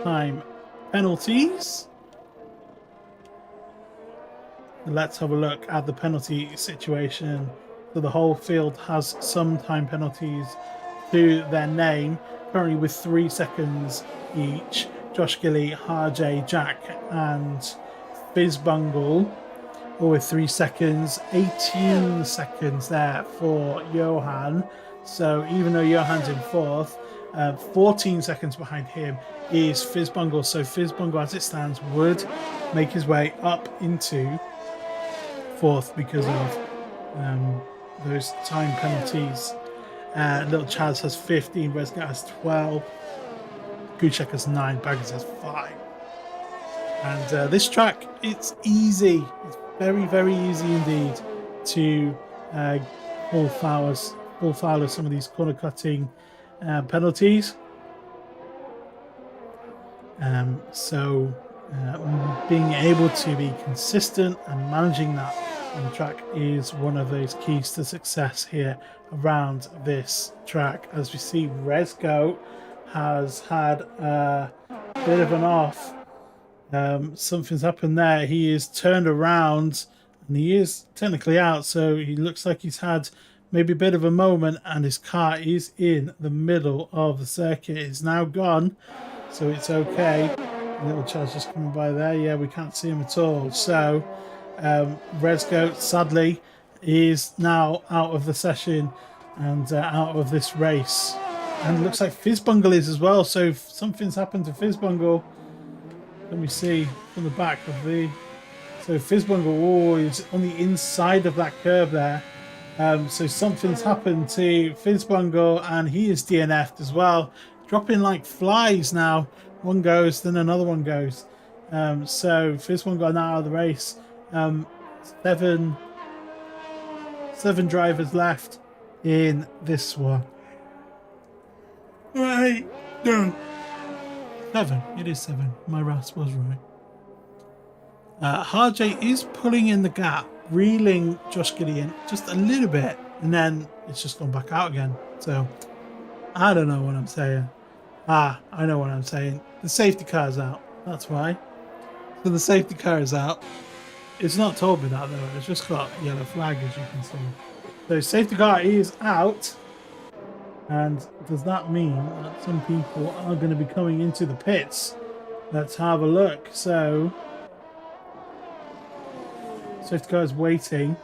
S1: time penalties. Let's have a look at the penalty situation. So the whole field has some time penalties to their name, currently with 3 seconds each. JoshGillie, Harjay, Jack and Fizzbungle all with 3 seconds. 18 seconds there for Johan. So even though Johan's in 4th, 14 seconds behind him is Fizzbungle. So Fizzbungle, as it stands, would make his way up into 4th because of those time penalties. Little Chaz has 15, Resgoat has 12, Gucek has 9, Baggins has 5. And this track, it's easy. It's very, very easy indeed to pull foul of some of these corner cutting penalties. So being able to be consistent and managing that on the track is one of those keys to success here around this track. As we see, Resgoat has had a bit of an off. Something's happened there. He is turned around and he is technically out, so he looks like he's had maybe a bit of a moment, and his car is in the middle of the circuit. It's now gone, so it's okay. Little Chaz just coming by there. Yeah, we can't see him at all. So Resgoat, sadly, is now out of the session and out of this race. And it looks like Fizzbungle is as well. So something's happened to Fizzbungle. Let me see from the back of the... So Fizzbungle is on the inside of that curb there. So something's happened to Fizzbungle and he is DNF'd as well. Dropping like flies now. One goes, then another one goes. So Fizzbungle now out of the race. Seven drivers left in this one. Right, no. 7. It is 7. My rasp was right. Harjay is pulling in the gap, reeling JoshGillie in just a little bit, and then it's just gone back out again. So I don't know what I'm saying. I know what I'm saying. The safety car is out. That's why. So the safety car is out. It's not told me that though. It's just got yellow flag, as you can see. So safety car is out. And does that mean that some people are going to be coming into the pits? Let's have a look. So safety car is waiting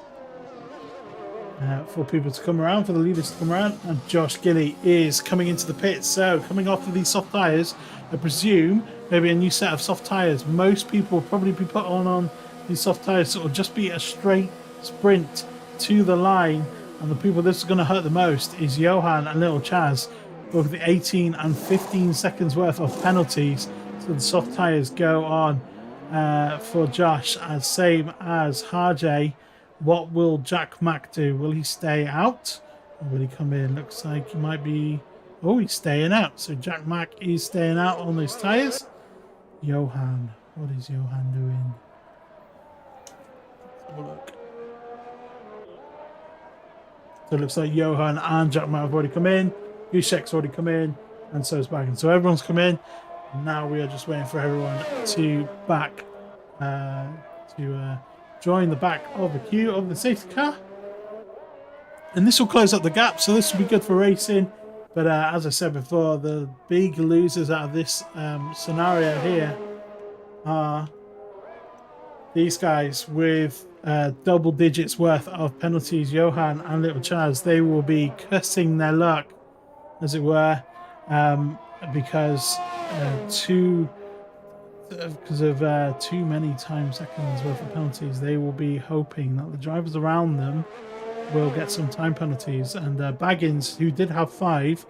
S1: for people to come around, for the leaders to come around, and JoshGillie is coming into the pits. So coming off of these soft tyres, I presume maybe a new set of soft tyres. Most people will probably be put on these soft tyres, so it'll just be a straight sprint to the line. And the people this is going to hurt the most is Johan and Little Chaz, both the 18 and 15 seconds worth of penalties. So the soft tyres go on for Josh, as same as Harjay. What will Jack Mack do? Will he stay out or will he come in? Looks like he might be... Oh, he's staying out. So Jack Mack is staying out on those tyres. Johan. What is Johan doing? Let's have a look. So it looks like Johan and Jack Mack have already come in. Gucek's already come in. And so is Baggins. So everyone's come in. Now we are just waiting for everyone to join the back of the queue of the safety car. And this will close up the gap. So this will be good for racing. But as I said before, the big losers out of this scenario here are these guys with double digits worth of penalties, Johan and Little Chaz, they will be cursing their luck, as it were, because of too many time seconds worth of penalties. They will be hoping that the drivers around them will get some time penalties. And Baggins, who did have 5,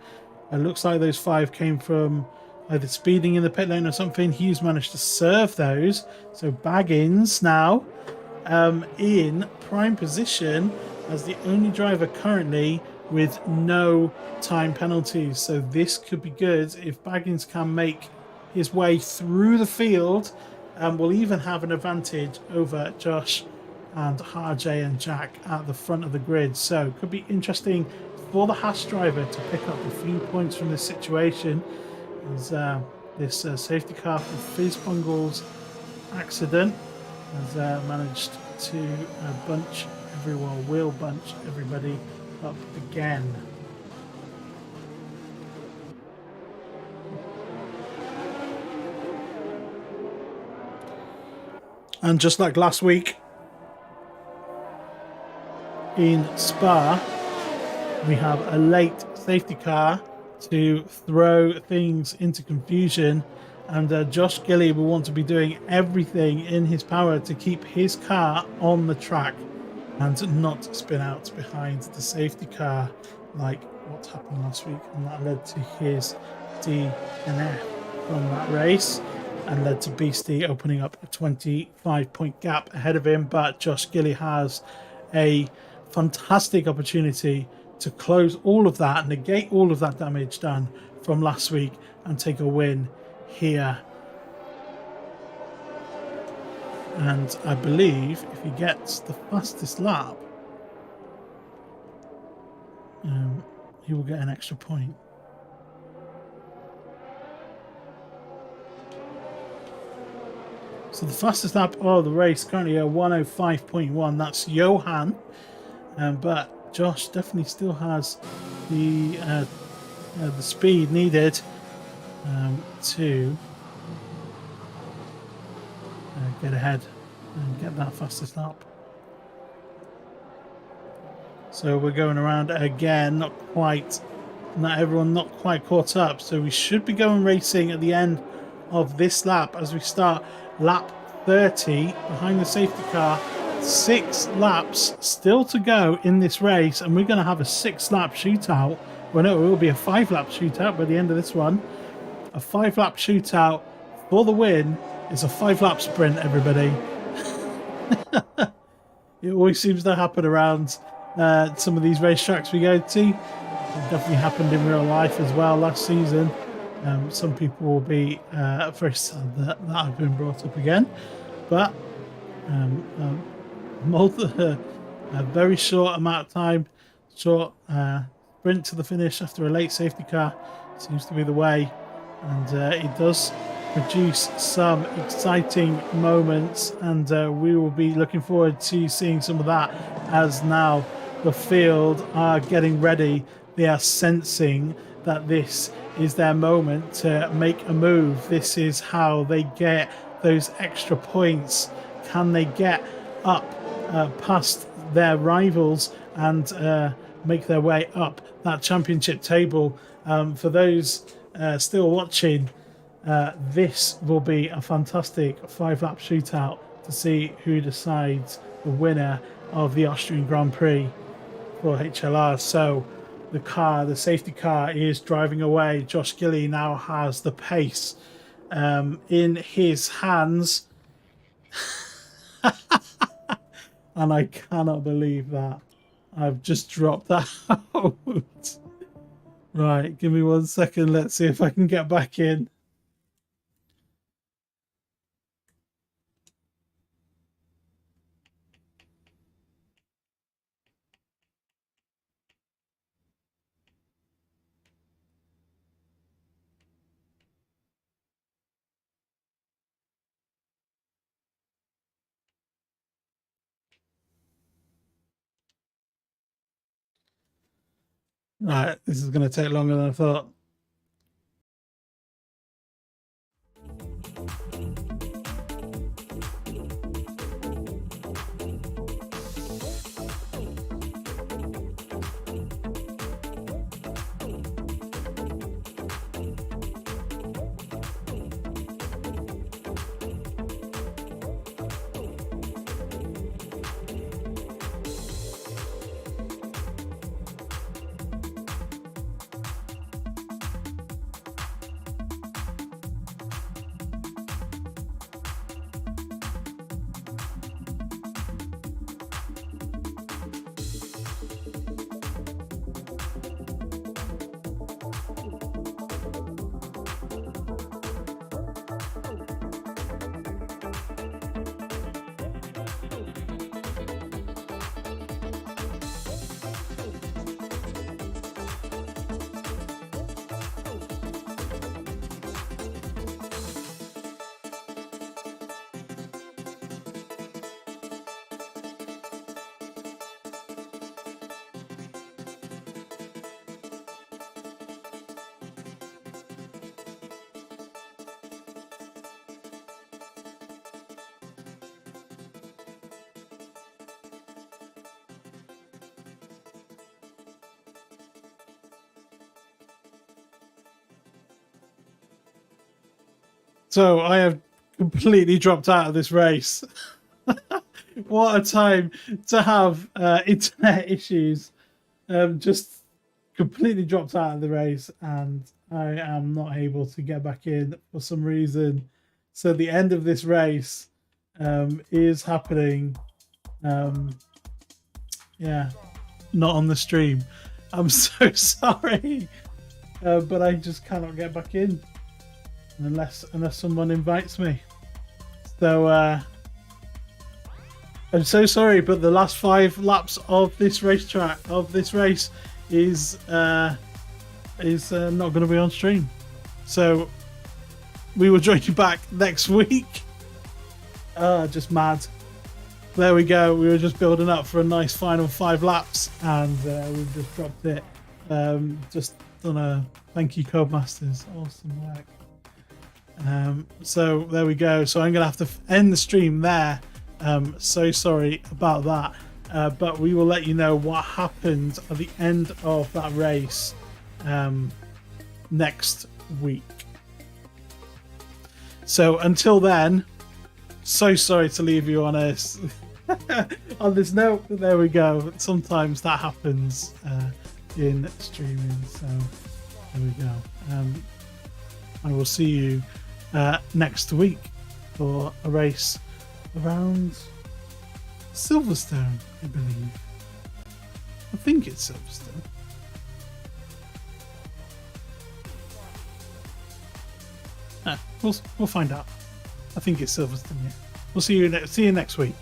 S1: it looks like those 5 came from either speeding in the pit lane or something. He's managed to serve those. So Baggins now in prime position as the only driver currently with no time penalties. So this could be good if Baggins can make his way through the field, and will even have an advantage over Josh and RJ and Jack at the front of the grid. So it could be interesting for the Haas driver to pick up a few points from this situation, as this safety car for Fizz Bungle's accident has managed to wheel bunch everybody up again. And just like last week in Spa, we have a late safety car to throw things into confusion, and JoshGillie will want to be doing everything in his power to keep his car on the track and not spin out behind the safety car like what happened last week, and that led to his DNF from that race and led to Beastie opening up a 25-point gap ahead of him. But JoshGillie has a fantastic opportunity to close all of that, negate all of that damage done from last week, and take a win here. And I believe if he gets the fastest lap, he will get an extra point. So the fastest lap of the race currently a 105.1. That's Johan, but Josh definitely still has the speed needed to get ahead and get that fastest lap. So we're going around again, not everyone not quite caught up. So we should be going racing at the end of this lap as we start lap 30 behind the safety car. 6 laps still to go in this race, and we're going to have a 6-lap shootout. Well, no, it will be a 5-lap shootout by the end of this one. A 5-lap shootout for the win. It's a 5-lap sprint, everybody. It always seems to happen around some of these racetracks we go to. It definitely happened in real life as well last season. Some people will be very sad that I've been brought up again, but a very short amount of time, short sprint to the finish after a late safety car seems to be the way, and it does produce some exciting moments, and we will be looking forward to seeing some of that as now the field are getting ready. They are sensing that this is their moment to make a move. This is how they get those extra points. Can they get up past their rivals and make their way up that championship table? For those still watching, this will be a fantastic 5-lap shootout to see who decides the winner of the Austrian Grand Prix for HLR. So the safety car is driving away. JoshGillie now has the pace in his hands. And I cannot believe that I've just dropped that out. Right, give me 1 second. Let's see if I can get back in. Right, this is going to take longer than I thought. So I have completely dropped out of this race. What a time to have internet issues. Just completely dropped out of the race, and I am not able to get back in for some reason. So the end of this race is happening. Yeah, not on the stream. I'm so sorry, but I just cannot get back in unless someone invites me. So I'm so sorry, but the last 5 laps of this race is not going to be on stream. So we will join you back next week. Just mad. There we go. We were just building up for a nice final 5 laps, and we've just dropped it. Just done a thank you, Codemasters. Awesome work. So there we go. So I'm going to have to end the stream there. So sorry about that. But we will let you know what happened at the end of that race next week. So until then, so sorry to leave you on this on this note. There we go. Sometimes that happens in streaming. So there we go. I will see you next week for a race around Silverstone, I believe. I think it's Silverstone. We'll find out. I think it's Silverstone. Yeah. We'll see you next week.